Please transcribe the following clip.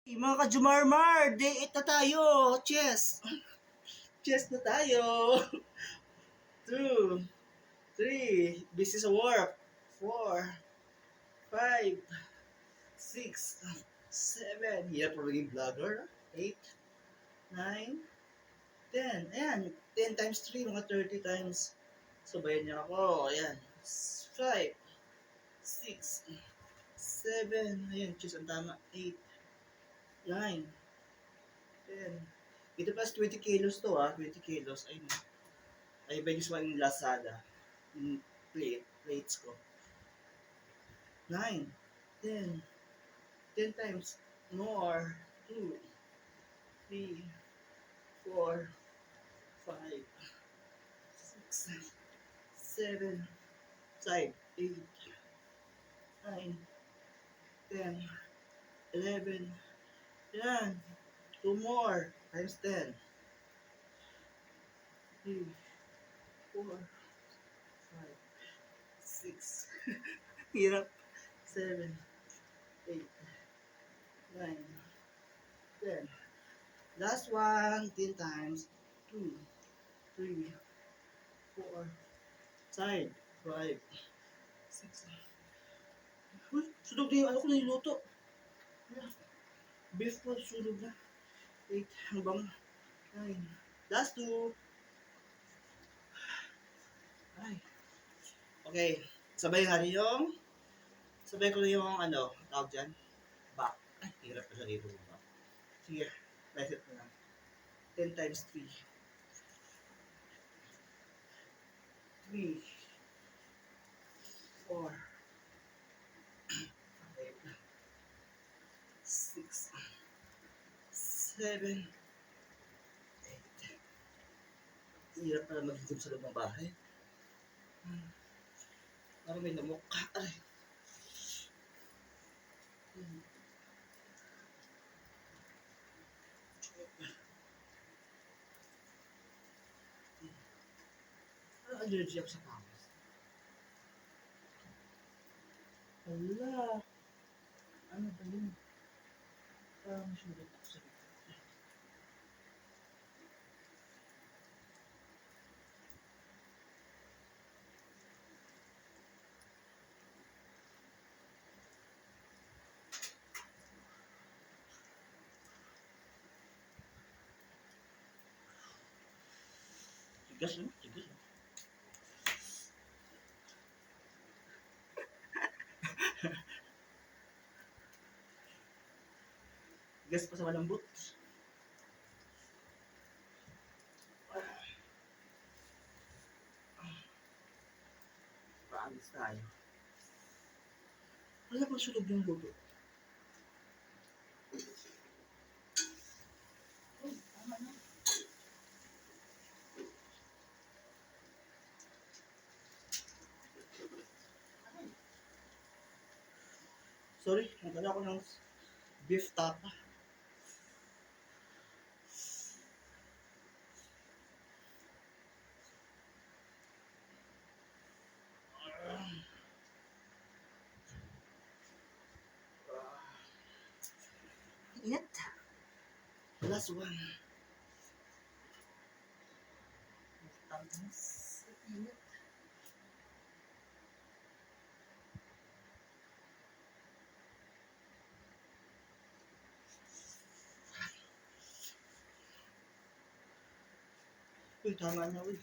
Mga ka-Jumarmar, day 8 na tayo. Chess. Chess na tayo. 2, 3, busy sa work. 4, 5, 6, 7. Hirap pa maging vlogger. 8, 9, 10. Ayan, 10 times 3, mga 30 times. Sabayan niyo ako. Ayan. 5, 6, 7. Ayan, chess ang tama. 8, 9, 10. Ito plus 20 kilos to 20 kilos. Ayun. I buy this one in Lazada. Plates ko. 9, 10. 10 times more. 2, 3, 4, 5, 6, 7, 8, 9, 10, 11. Yan. 2 more. Times 10. 3, 4, 5, 6. Hirap. 7, 8, 9, 10. Last one. 10 times. 2, 3, 4, 5, 6. Uy, sunog na yung ano ko na niluto. Beef po, sunog na. 8, hanggang 9. Last 2. Ay. Okay, sabay nga rin yung, sabay ko na yung ano, tawag dyan, back. Ay, hirap na sa dito yung back. Sige, reset na lang. 10 times 3. 3, 4, 5, 6, 7, 8. Hirap pala mag-zoom sa loob ng bahay. Parang may namukha. Ay. Allergy ako sa pangis. Hala. Ano ba yun? Parang masulit ako sa likod. Tigas no? Tigas no? Tigas pa sa malambot. Paalis tayo. Wala pang sunog yung luto. Sorry, nagdala ko ng beef tapa. Init. Last one. Tamis. Init. Uy, tama na uy.